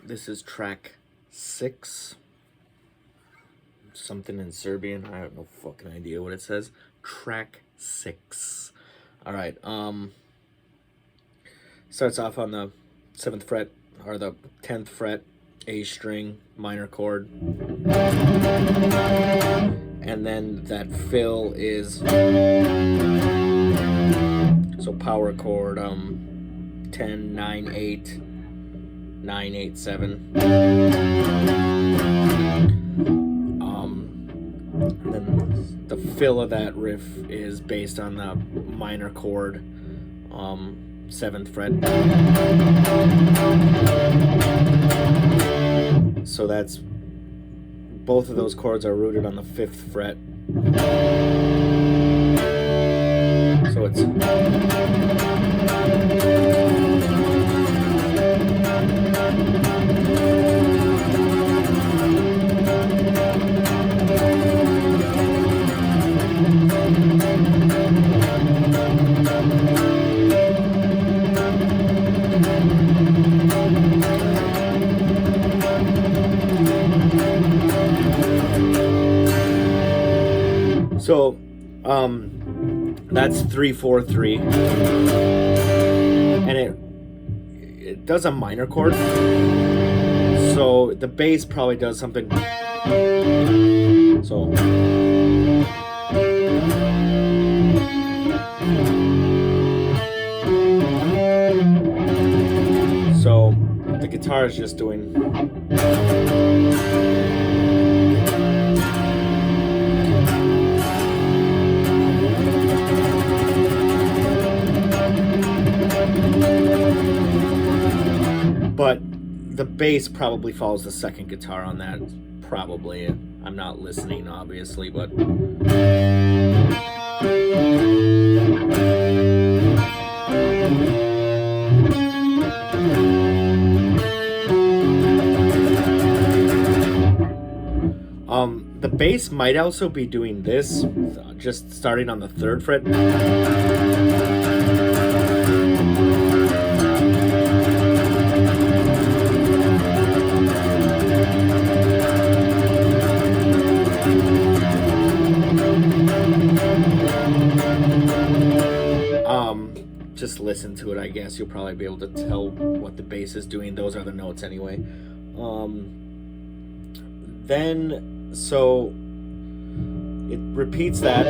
This is track 6. Something in Serbian. I have no fucking idea what it says. Track 6. Alright, starts off on the 7th fret, or the 10th fret, A string, minor chord. And then that fill is, so power chord, 10, 9, 8, 9, 8, 7. Then the fill of that riff is based on the minor chord, 7th fret. So that's, both of those chords are rooted on the 5th fret. So it's so that's 3-4-3, and it does a minor chord, so the bass probably does something, so the guitar is just doing, but the bass probably follows the second guitar on that, probably. I'm not listening, obviously, but the bass might also be doing this, just starting on the 3rd fret. Just listen to it, I guess. You'll probably be able to tell what the bass is doing. Those are the notes anyway. Then, so it repeats that.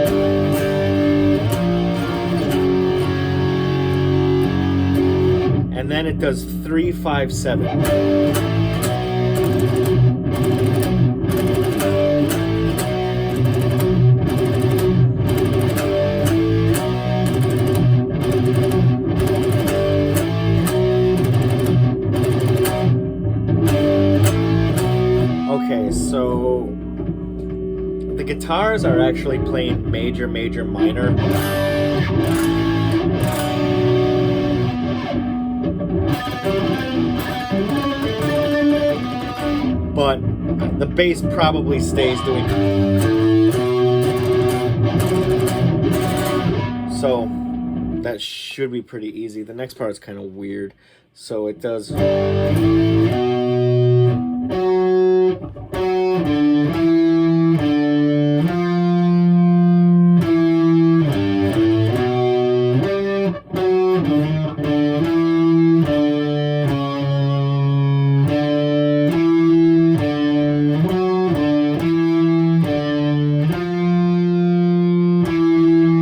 And then it does 3, 5, 7. Okay, so the guitars are actually playing major, major, minor. But the bass probably stays doing. So that should be pretty easy. The next part is kind of weird. So it does.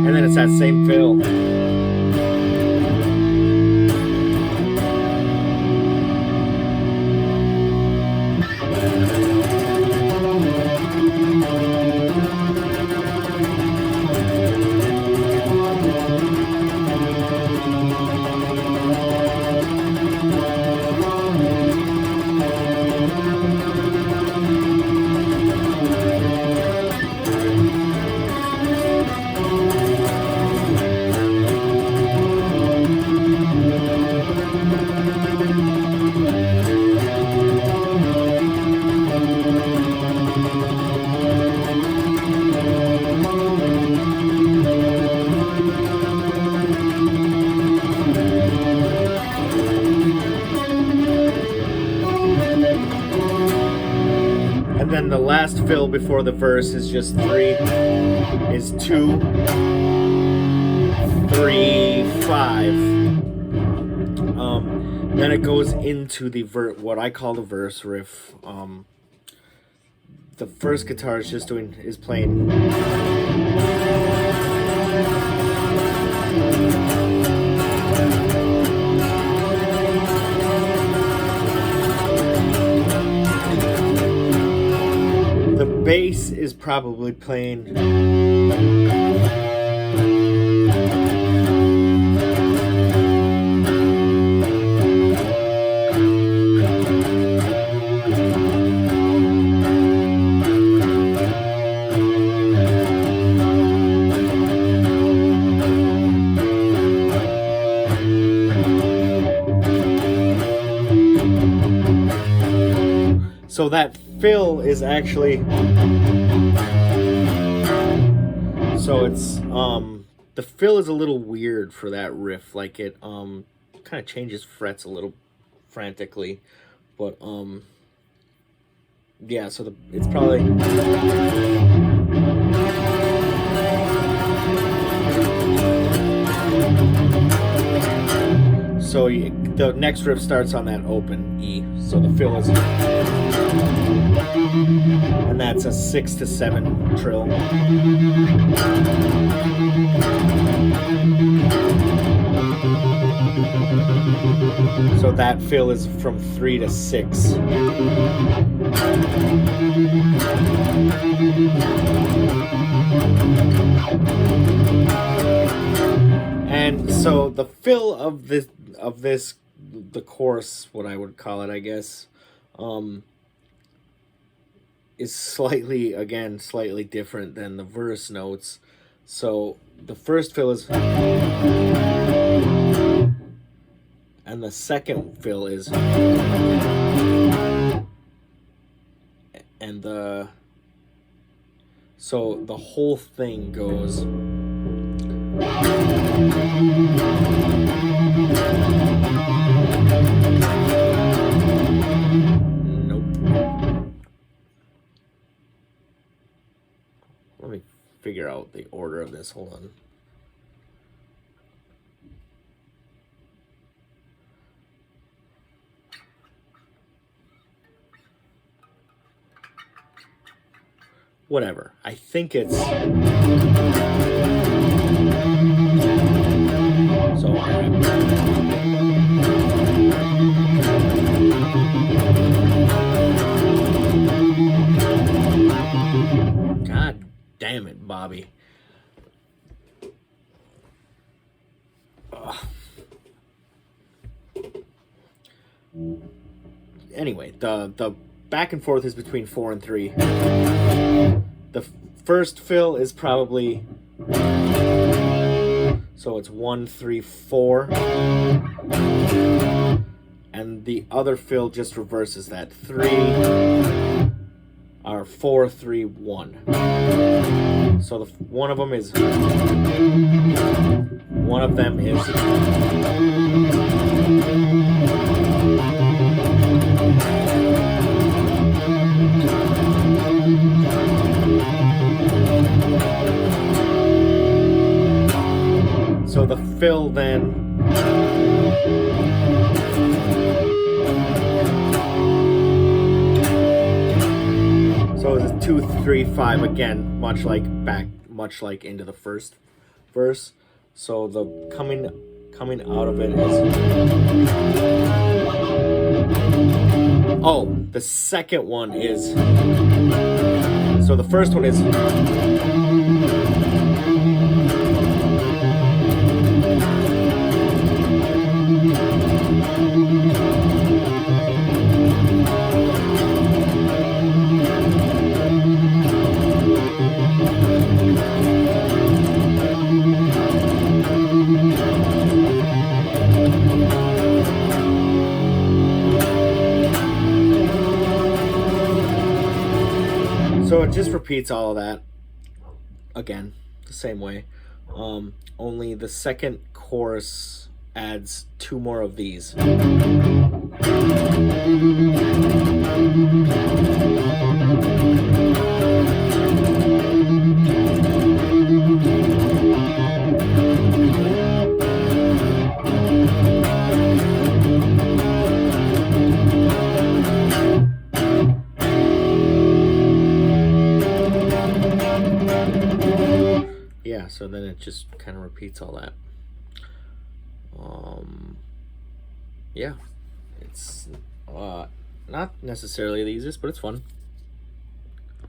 And then it's that same fill. then the last fill before the verse is just 3, is 2, 3, 5. Then it goes into the what I call the verse riff. The first guitar is playing. The bass is probably playing. So that fill is actually, so it's the fill is a little weird for that riff. Like it kind of changes frets a little frantically, but yeah. So it's probably. So the next riff starts on that open E. So the fill is, and that's a 6 to 7 trill. So that fill is from 3 to 6. And so the fill of this, the chorus, what I would call it, I guess, is slightly different than the verse notes. So the first fill is, and the second fill is, and so the whole thing goes. Nope. Let me figure out the order of this. Hold on. Whatever. I think it's. So God damn it, Bobby. Anyway, the back and forth is between 4 and 3. The first fill is probably, so it's 1, 3, 4, and the other fill just reverses that. 3 or 4, 3, 1. So one of them is. So the fill then. So it's 2, 3, 5 again, much like into the first verse. So the coming out of it is. Oh, the second one is. So the first one is. So it just repeats all of that again, the same way. Only the second chorus adds 2 more of these. so then it just kind of repeats all that. Yeah, it's not necessarily the easiest, but it's fun.